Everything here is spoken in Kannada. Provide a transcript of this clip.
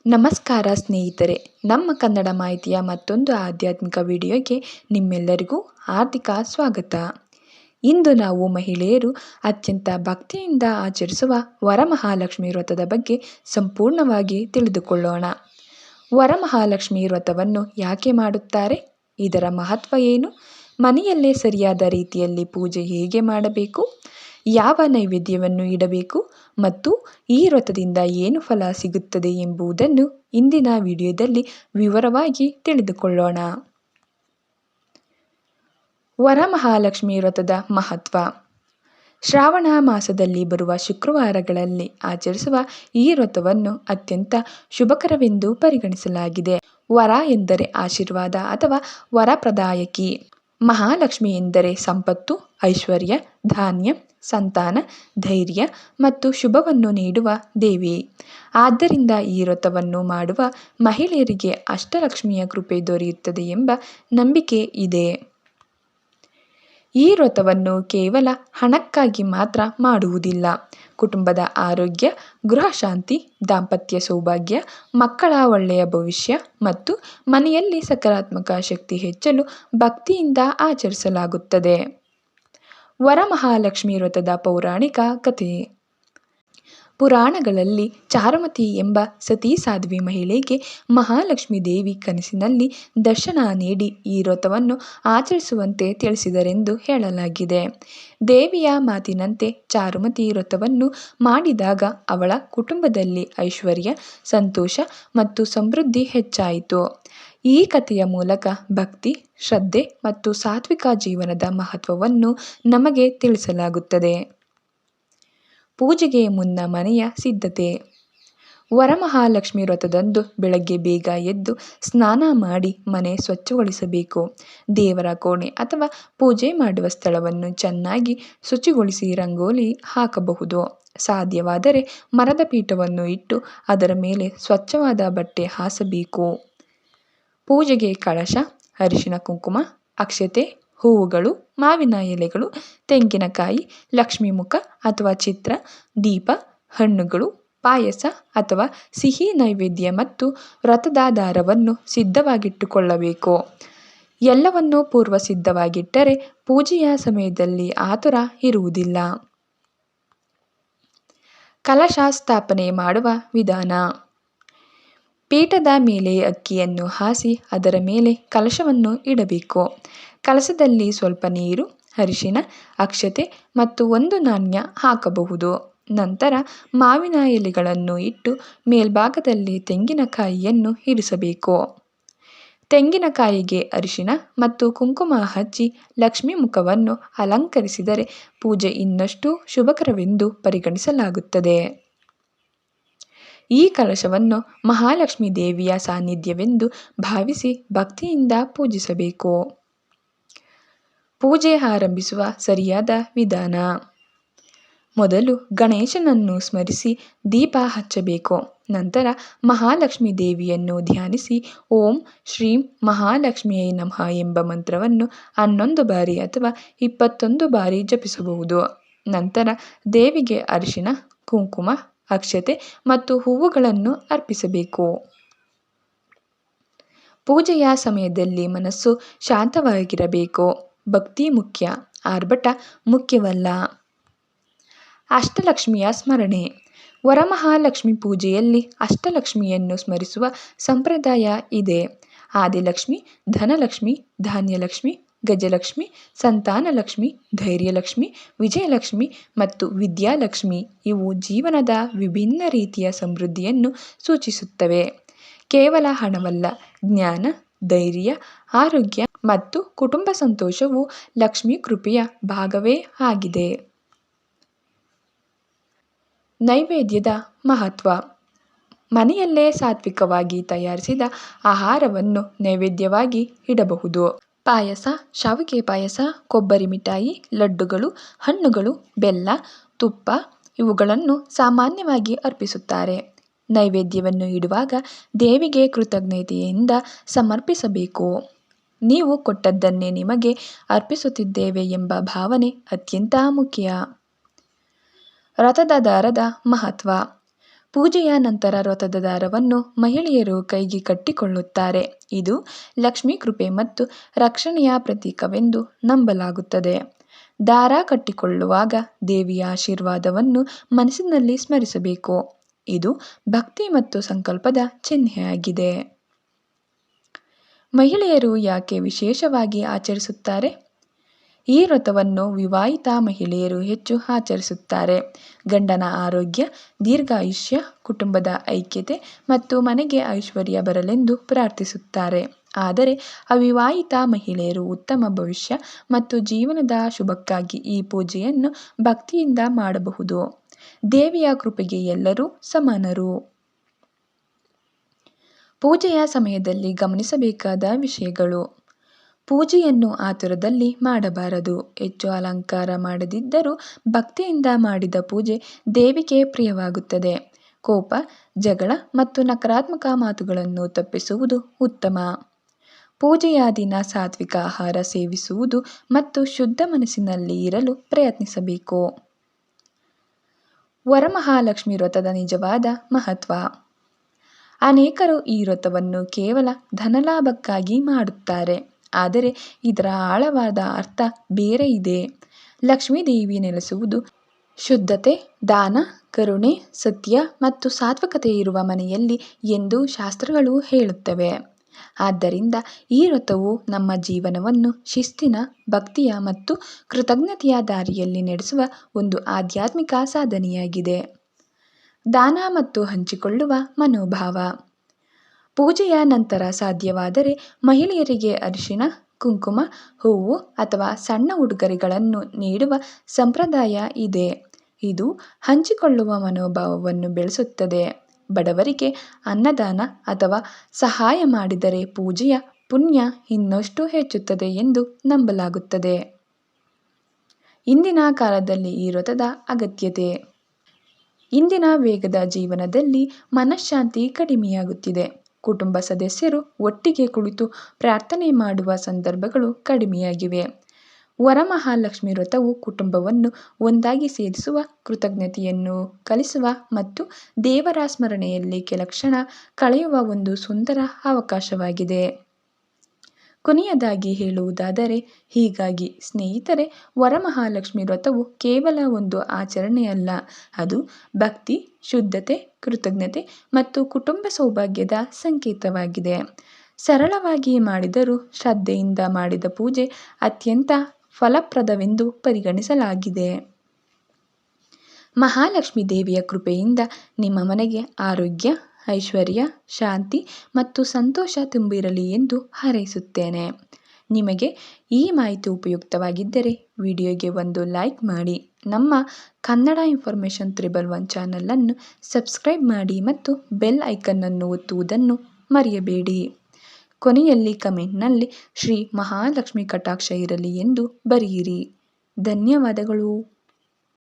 ನಮಸ್ಕಾರ ಸ್ನೇಹಿತರೆ, ನಮ್ಮ ಕನ್ನಡ ಮಾಹಿತಿಯ ಮತ್ತೊಂದು ಆಧ್ಯಾತ್ಮಿಕ ವಿಡಿಯೋಗೆ ನಿಮ್ಮೆಲ್ಲರಿಗೂ ಹಾರ್ದಿಕ ಸ್ವಾಗತ. ಇಂದು ನಾವು ಮಹಿಳೆಯರು ಅತ್ಯಂತ ಭಕ್ತಿಯಿಂದ ಆಚರಿಸುವ ವರಮಹಾಲಕ್ಷ್ಮಿ ವ್ರತದ ಬಗ್ಗೆ ಸಂಪೂರ್ಣವಾಗಿ ತಿಳಿದುಕೊಳ್ಳೋಣ. ವರಮಹಾಲಕ್ಷ್ಮಿ ವ್ರತವನ್ನು ಯಾಕೆ ಮಾಡುತ್ತಾರೆ? ಇದರ ಮಹತ್ವ ಏನು? ಮನೆಯಲ್ಲೇ ಸರಿಯಾದ ರೀತಿಯಲ್ಲಿ ಪೂಜೆ ಹೇಗೆ ಮಾಡಬೇಕು? ಯಾವ ನೈವೇದ್ಯವನ್ನು ಇಡಬೇಕು ಮತ್ತು ಈ ವ್ರತದಿಂದ ಏನು ಫಲ ಸಿಗುತ್ತದೆ ಎಂಬುದನ್ನು ಇಂದಿನ ವಿಡಿಯೋದಲ್ಲಿ ವಿವರವಾಗಿ ತಿಳಿದುಕೊಳ್ಳೋಣ. ವರಮಹಾಲಕ್ಷ್ಮಿ ವ್ರತದ ಮಹತ್ವ. ಶ್ರಾವಣ ಮಾಸದಲ್ಲಿ ಬರುವ ಶುಕ್ರವಾರಗಳಲ್ಲಿ ಆಚರಿಸುವ ಈ ವ್ರತವನ್ನು ಅತ್ಯಂತ ಶುಭಕರವೆಂದು ಪರಿಗಣಿಸಲಾಗಿದೆ. ವರ ಎಂದರೆ ಆಶೀರ್ವಾದ ಅಥವಾ ವರಪ್ರದಾಯಕಿ. ಮಹಾಲಕ್ಷ್ಮಿ ಎಂದರೆ ಸಂಪತ್ತು, ಐಶ್ವರ್ಯ, ಧಾನ್ಯ, ಸಂತಾನ, ಧೈರ್ಯ ಮತ್ತು ಶುಭವನ್ನು ನೀಡುವ ದೇವಿ. ಆದ್ದರಿಂದ ಈ ವ್ರತವನ್ನು ಮಾಡುವ ಮಹಿಳೆಯರಿಗೆ ಅಷ್ಟಲಕ್ಷ್ಮಿಯ ಕೃಪೆ ದೊರೆಯುತ್ತದೆ ಎಂಬ ನಂಬಿಕೆ ಇದೆ. ಈ ವ್ರತವನ್ನು ಕೇವಲ ಹಣಕ್ಕಾಗಿ ಮಾತ್ರ ಮಾಡುವುದಿಲ್ಲ. ಕುಟುಂಬದ ಆರೋಗ್ಯ, ಗೃಹ ಶಾಂತಿ, ದಾಂಪತ್ಯ ಸೌಭಾಗ್ಯ, ಮಕ್ಕಳ ಒಳ್ಳೆಯ ಭವಿಷ್ಯ ಮತ್ತು ಮನೆಯಲ್ಲಿ ಸಕಾರಾತ್ಮಕ ಶಕ್ತಿ ಹೆಚ್ಚಲು ಭಕ್ತಿಯಿಂದ ಆಚರಿಸಲಾಗುತ್ತದೆ. ವರಮಹಾಲಕ್ಷ್ಮಿ ವ್ರತದ ಪೌರಾಣಿಕ ಕಥೆ. ಪುರಾಣಗಳಲ್ಲಿ ಚಾರುಮತಿ ಎಂಬ ಸತಿ ಸಾಧ್ವಿ ಮಹಿಳೆಗೆ ಮಹಾಲಕ್ಷ್ಮಿ ದೇವಿ ಕನಸಿನಲ್ಲಿ ದರ್ಶನ ನೀಡಿ ಈ ವ್ರತವನ್ನು ಆಚರಿಸುವಂತೆ ತಿಳಿಸಿದರೆಂದು ಹೇಳಲಾಗಿದೆ. ದೇವಿಯ ಮಾತಿನಂತೆ ಚಾರುಮತಿ ವ್ರತವನ್ನು ಮಾಡಿದಾಗ ಅವಳ ಕುಟುಂಬದಲ್ಲಿ ಐಶ್ವರ್ಯ, ಸಂತೋಷ ಮತ್ತು ಸಮೃದ್ಧಿ ಹೆಚ್ಚಾಯಿತು. ಈ ಕಥೆಯ ಮೂಲಕ ಭಕ್ತಿ, ಶ್ರದ್ಧೆ ಮತ್ತು ಸಾತ್ವಿಕ ಜೀವನದ ಮಹತ್ವವನ್ನು ನಮಗೆ ತಿಳಿಸಲಾಗುತ್ತದೆ. ಪೂಜೆಗೆ ಮುನ್ನ ಮನೆಯ ಸಿದ್ಧತೆ. ವರಮಹಾಲಕ್ಷ್ಮಿ ವ್ರತದಂದು ಬೆಳಗ್ಗೆ ಬೇಗ ಎದ್ದು ಸ್ನಾನ ಮಾಡಿ ಮನೆ ಸ್ವಚ್ಛಗೊಳಿಸಬೇಕು. ದೇವರ ಕೋಣೆ ಅಥವಾ ಪೂಜೆ ಮಾಡುವ ಸ್ಥಳವನ್ನು ಚೆನ್ನಾಗಿ ಶುಚಿಗೊಳಿಸಿ ರಂಗೋಲಿ ಹಾಕಬಹುದು. ಸಾಧ್ಯವಾದರೆ ಮರದ ಪೀಠವನ್ನು ಇಟ್ಟು ಅದರ ಮೇಲೆ ಸ್ವಚ್ಛವಾದ ಬಟ್ಟೆ ಹಾಸಬೇಕು. ಪೂಜೆಗೆ ಕಳಶ, ಅರಿಶಿನ ಕುಂಕುಮ, ಅಕ್ಷತೆ, ಹೂವುಗಳು, ಮಾವಿನ ಎಲೆಗಳು, ತೆಂಗಿನಕಾಯಿ, ಲಕ್ಷ್ಮೀ ಮುಖ ಅಥವಾ ಚಿತ್ರ, ದೀಪ, ಹಣ್ಣುಗಳು, ಪಾಯಸ ಅಥವಾ ಸಿಹಿ ನೈವೇದ್ಯ ಮತ್ತು ವ್ರತದ ದಾರವನ್ನು ಸಿದ್ಧವಾಗಿಟ್ಟುಕೊಳ್ಳಬೇಕು. ಎಲ್ಲವನ್ನೂ ಪೂರ್ವ ಸಿದ್ಧವಾಗಿಟ್ಟರೆ ಪೂಜೆಯ ಸಮಯದಲ್ಲಿ ಆತುರ ಇರುವುದಿಲ್ಲ. ಕಲಶ ಸ್ಥಾಪನೆ ಮಾಡುವ ವಿಧಾನ. ಪೀಠದ ಮೇಲೆ ಅಕ್ಕಿಯನ್ನು ಹಾಸಿ ಅದರ ಮೇಲೆ ಕಲಶವನ್ನು ಇಡಬೇಕು. ಕಲಶದಲ್ಲಿ ಸ್ವಲ್ಪ ನೀರು, ಅರಿಶಿನ, ಅಕ್ಷತೆ ಮತ್ತು ಒಂದು ನಾಣ್ಯ ಹಾಕಬಹುದು. ನಂತರ ಮಾವಿನ ಎಲೆಗಳನ್ನು ಇಟ್ಟು ಮೇಲ್ಭಾಗದಲ್ಲಿ ತೆಂಗಿನಕಾಯಿಯನ್ನು ಇರಿಸಬೇಕು. ತೆಂಗಿನಕಾಯಿಗೆ ಅರಿಶಿನ ಮತ್ತು ಕುಂಕುಮ ಹಚ್ಚಿ ಲಕ್ಷ್ಮೀ ಮುಖವನ್ನು ಅಲಂಕರಿಸಿದರೆ ಪೂಜೆ ಇನ್ನಷ್ಟು ಶುಭಕರವೆಂದು ಪರಿಗಣಿಸಲಾಗುತ್ತದೆ. ಈ ಕಲಶವನ್ನು ಮಹಾಲಕ್ಷ್ಮಿ ದೇವಿಯ ಸಾನ್ನಿಧ್ಯವೆಂದು ಭಾವಿಸಿ ಭಕ್ತಿಯಿಂದ ಪೂಜಿಸಬೇಕು. ಪೂಜೆ ಆರಂಭಿಸುವ ಸರಿಯಾದ ವಿಧಾನ. ಮೊದಲು ಗಣೇಶನನ್ನು ಸ್ಮರಿಸಿ ದೀಪ ಹಚ್ಚಬೇಕು. ನಂತರ ಮಹಾಲಕ್ಷ್ಮಿ ದೇವಿಯನ್ನು ಧ್ಯಾನಿಸಿ ಓಂ ಶ್ರೀಂ ಮಹಾಲಕ್ಷ್ಮಿಯೇ ನಮಃ ಎಂಬ ಮಂತ್ರವನ್ನು 11 ಬಾರಿ ಅಥವಾ 21 ಬಾರಿ ಜಪಿಸಬಹುದು. ನಂತರ ದೇವಿಗೆ ಅರಿಶಿನ, ಕುಂಕುಮ, ಅಕ್ಷತೆ ಮತ್ತು ಹೂವುಗಳನ್ನು ಅರ್ಪಿಸಬೇಕು. ಪೂಜೆಯ ಸಮಯದಲ್ಲಿ ಮನಸ್ಸು ಶಾಂತವಾಗಿರಬೇಕು. ಭಕ್ತಿ ಮುಖ್ಯ, ಆರ್ಭಟ ಮುಖ್ಯವಲ್ಲ. ಅಷ್ಟಲಕ್ಷ್ಮಿಯ ಸ್ಮರಣೆ. ವರಮಹಾಲಕ್ಷ್ಮಿ ಪೂಜೆಯಲ್ಲಿ ಅಷ್ಟಲಕ್ಷ್ಮಿಯನ್ನು ಸ್ಮರಿಸುವ ಸಂಪ್ರದಾಯ ಇದೆ. ಆದಿಲಕ್ಷ್ಮಿ, ಧನಲಕ್ಷ್ಮಿ, ಧಾನ್ಯಲಕ್ಷ್ಮಿ, ಗಜಲಕ್ಷ್ಮಿ, ಸಂತಾನಲಕ್ಷ್ಮಿ, ಧೈರ್ಯಲಕ್ಷ್ಮಿ, ವಿಜಯಲಕ್ಷ್ಮಿ ಮತ್ತು ವಿದ್ಯಾಲಕ್ಷ್ಮಿ ಇವು ಜೀವನದ ವಿಭಿನ್ನ ರೀತಿಯ ಸಮೃದ್ಧಿಯನ್ನು ಸೂಚಿಸುತ್ತವೆ. ಕೇವಲ ಹಣವಲ್ಲ, ಜ್ಞಾನ, ಧೈರ್ಯ, ಆರೋಗ್ಯ ಮತ್ತು ಕುಟುಂಬ ಸಂತೋಷವು ಲಕ್ಷ್ಮೀ ಕೃಪೆಯ ಭಾಗವೇ ಆಗಿದೆ. ನೈವೇದ್ಯದ ಮಹತ್ವ. ಮನೆಯಲ್ಲೇ ಸಾತ್ವಿಕವಾಗಿ ತಯಾರಿಸಿದ ಆಹಾರವನ್ನು ನೈವೇದ್ಯವಾಗಿ ಇಡಬಹುದು. ಪಾಯಸ, ಶಾವಿಗೆ ಪಾಯಸ, ಕೊಬ್ಬರಿ ಮಿಠಾಯಿ, ಲಡ್ಡುಗಳು, ಹಣ್ಣುಗಳು, ಬೆಲ್ಲ, ತುಪ್ಪ ಇವುಗಳನ್ನು ಸಾಮಾನ್ಯವಾಗಿ ಅರ್ಪಿಸುತ್ತಾರೆ. ನೈವೇದ್ಯವನ್ನು ಇಡುವಾಗ ದೇವಿಗೆ ಕೃತಜ್ಞತೆಯಿಂದ ಸಮರ್ಪಿಸಬೇಕು. ನೀವು ಕೊಟ್ಟದ್ದನ್ನೇ ನಿಮಗೆ ಅರ್ಪಿಸುತ್ತಿದ್ದೇವೆ ಎಂಬ ಭಾವನೆ ಅತ್ಯಂತ ಮುಖ್ಯ. ವ್ರತದ ದಾರದ ಮಹತ್ವ. ಪೂಜೆಯ ನಂತರ ವ್ರತದ ದಾರವನ್ನು ಮಹಿಳೆಯರು ಕೈಗೆ ಕಟ್ಟಿಕೊಳ್ಳುತ್ತಾರೆ. ಇದು ಲಕ್ಷ್ಮೀ ಕೃಪೆ ಮತ್ತು ರಕ್ಷಣೆಯ ಪ್ರತೀಕವೆಂದು ನಂಬಲಾಗುತ್ತದೆ. ದಾರ ಕಟ್ಟಿಕೊಳ್ಳುವಾಗ ದೇವಿಯ ಆಶೀರ್ವಾದವನ್ನು ಮನಸ್ಸಿನಲ್ಲಿ ಸ್ಮರಿಸಬೇಕು. ಇದು ಭಕ್ತಿ ಮತ್ತು ಸಂಕಲ್ಪದ ಚಿಹ್ನೆಯಾಗಿದೆ. ಮಹಿಳೆಯರು ಯಾಕೆ ವಿಶೇಷವಾಗಿ ಆಚರಿಸುತ್ತಾರೆ? ಈ ವ್ರತವನ್ನು ವಿವಾಹಿತ ಮಹಿಳೆಯರು ಹೆಚ್ಚು ಆಚರಿಸುತ್ತಾರೆ. ಗಂಡನ ಆರೋಗ್ಯ, ದೀರ್ಘಾಯುಷ್ಯ, ಕುಟುಂಬದ ಐಕ್ಯತೆ ಮತ್ತು ಮನೆಗೆ ಐಶ್ವರ್ಯ ಬರಲೆಂದು ಪ್ರಾರ್ಥಿಸುತ್ತಾರೆ. ಆದರೆ ಅವಿವಾಹಿತ ಮಹಿಳೆಯರು ಉತ್ತಮ ಭವಿಷ್ಯ ಮತ್ತು ಜೀವನದ ಶುಭಕ್ಕಾಗಿ ಈ ಪೂಜೆಯನ್ನು ಭಕ್ತಿಯಿಂದ ಮಾಡಬಹುದು. ದೇವಿಯ ಕೃಪೆಗೆ ಎಲ್ಲರೂ ಸಮಾನರು. ಪೂಜೆಯ ಸಮಯದಲ್ಲಿ ಗಮನಿಸಬೇಕಾದ ವಿಷಯಗಳು: ಪೂಜೆಯನ್ನು ಆತುರದಲ್ಲಿ ಮಾಡಬಾರದು. ಹೆಚ್ಚು ಅಲಂಕಾರ ಮಾಡದಿದ್ದರೂ ಭಕ್ತಿಯಿಂದ ಮಾಡಿದ ಪೂಜೆ ದೇವಿಗೆ ಪ್ರಿಯವಾಗುತ್ತದೆ. ಕೋಪ, ಜಗಳ ಮತ್ತು ನಕಾರಾತ್ಮಕ ಮಾತುಗಳನ್ನು ತಪ್ಪಿಸುವುದು ಉತ್ತಮ. ಪೂಜೆಯ ದಿನ ಸಾತ್ವಿಕ ಆಹಾರ ಸೇವಿಸುವುದು ಮತ್ತು ಶುದ್ಧ ಮನಸ್ಸಿನಲ್ಲಿ ಇರಲು ಪ್ರಯತ್ನಿಸಬೇಕು. ವರಮಹಾಲಕ್ಷ್ಮಿ ವ್ರತದ ನಿಜವಾದ ಮಹತ್ವ: ಅನೇಕರು ಈ ವ್ರತವನ್ನು ಕೇವಲ ಧನಲಾಭಕ್ಕಾಗಿ ಮಾಡುತ್ತಾರೆ, ಆದರೆ ಇದರ ಆಳವಾದ ಅರ್ಥ ಬೇರೆ ಇದೆ. ಲಕ್ಷ್ಮೀದೇವಿ ನೆಲೆಸುವುದು ಶುದ್ಧತೆ, ದಾನ, ಕರುಣೆ, ಸತ್ಯ ಮತ್ತು ಸಾತ್ವಿಕತೆ ಇರುವ ಮನೆಯಲ್ಲಿ ಎಂದು ಶಾಸ್ತ್ರಗಳು ಹೇಳುತ್ತವೆ. ಆದ್ದರಿಂದ ಈ ವ್ರತವು ನಮ್ಮ ಜೀವನವನ್ನು ಶಿಸ್ತಿನ, ಭಕ್ತಿಯ ಮತ್ತು ಕೃತಜ್ಞತೆಯ ದಾರಿಯಲ್ಲಿ ನಡೆಸುವ ಒಂದು ಆಧ್ಯಾತ್ಮಿಕ ಸಾಧನೆಯಾಗಿದೆ. ದಾನ ಮತ್ತು ಹಂಚಿಕೊಳ್ಳುವ ಮನೋಭಾವ: ಪೂಜೆಯ ನಂತರ ಸಾಧ್ಯವಾದರೆ ಮಹಿಳೆಯರಿಗೆ ಅರಿಶಿನ, ಕುಂಕುಮ, ಹೂವು ಅಥವಾ ಸಣ್ಣ ಉಡುಗೊರೆಗಳನ್ನು ನೀಡುವ ಸಂಪ್ರದಾಯ ಇದೆ. ಇದು ಹಂಚಿಕೊಳ್ಳುವ ಮನೋಭಾವವನ್ನು ಬೆಳೆಸುತ್ತದೆ. ಬಡವರಿಗೆ ಅನ್ನದಾನ ಅಥವಾ ಸಹಾಯ ಮಾಡಿದರೆ ಪೂಜೆಯ ಪುಣ್ಯ ಇನ್ನಷ್ಟು ಹೆಚ್ಚುತ್ತದೆ ಎಂದು ನಂಬಲಾಗುತ್ತದೆ. ಇಂದಿನ ಕಾಲದಲ್ಲಿ ಈ ವ್ರತದ ಅಗತ್ಯತೆ: ಇಂದಿನ ವೇಗದ ಜೀವನದಲ್ಲಿ ಮನಃಶಾಂತಿ ಕಡಿಮೆಯಾಗುತ್ತಿದೆ. ಕುಟುಂಬ ಸದಸ್ಯರು ಒಟ್ಟಿಗೆ ಕುಳಿತು ಪ್ರಾರ್ಥನೆ ಮಾಡುವ ಸಂದರ್ಭಗಳು ಕಡಿಮೆಯಾಗಿವೆ. ವರಮಹಾಲಕ್ಷ್ಮಿ ವ್ರತವು ಕುಟುಂಬವನ್ನು ಒಂದಾಗಿ ಸೇರಿಸುವ, ಕೃತಜ್ಞತೆಯನ್ನು ಕಲಿಸುವ ಮತ್ತು ದೇವರ ಸ್ಮರಣೆಯಲ್ಲಿ ಕೆಲ ಕ್ಷಣ ಕಳೆಯುವ ಒಂದು ಸುಂದರ ಅವಕಾಶವಾಗಿದೆ. ಕೊನೆಯದಾಗಿ ಹೇಳುವುದಾದರೆ, ಹೀಗಾಗಿ ಸ್ನೇಹಿತರೆ, ವರಮಹಾಲಕ್ಷ್ಮಿ ವ್ರತವು ಕೇವಲ ಒಂದು ಆಚರಣೆಯಲ್ಲ, ಅದು ಭಕ್ತಿ, ಶುದ್ಧತೆ, ಕೃತಜ್ಞತೆ ಮತ್ತು ಕುಟುಂಬ ಸೌಭಾಗ್ಯದ ಸಂಕೇತವಾಗಿದೆ. ಸರಳವಾಗಿ ಮಾಡಿದರೂ ಶ್ರದ್ಧೆಯಿಂದ ಮಾಡಿದ ಪೂಜೆ ಅತ್ಯಂತ ಫಲಪ್ರದವೆಂದು ಪರಿಗಣಿಸಲಾಗಿದೆ. ಮಹಾಲಕ್ಷ್ಮೀ ದೇವಿಯ ಕೃಪೆಯಿಂದ ನಿಮ್ಮ ಮನೆಗೆ ಆರೋಗ್ಯ, ಐಶ್ವರ್ಯ, ಶಾಂತಿ ಮತ್ತು ಸಂತೋಷ ತುಂಬಿರಲಿ ಎಂದು ಹಾರೈಸುತ್ತೇನೆ. ನಿಮಗೆ ಈ ಮಾಹಿತಿ ಉಪಯುಕ್ತವಾಗಿದ್ದರೆ ವಿಡಿಯೋಗೆ ಒಂದು ಲೈಕ್ ಮಾಡಿ, ನಮ್ಮ ಕನ್ನಡ ಇನ್ಫಾರ್ಮೇಷನ್ 111 ಚಾನಲನ್ನು ಸಬ್ಸ್ಕ್ರೈಬ್ ಮಾಡಿ ಮತ್ತು ಬೆಲ್ ಐಕನ್ ಅನ್ನು ಒತ್ತುವುದನ್ನು ಮರೆಯಬೇಡಿ. ಕೊನೆಯಲ್ಲಿ ಕಮೆಂಟ್ನಲ್ಲಿ ಶ್ರೀ ಮಹಾಲಕ್ಷ್ಮಿ ಕಟಾಕ್ಷ ಇರಲಿ ಎಂದು ಬರೆಯಿರಿ. ಧನ್ಯವಾದಗಳು.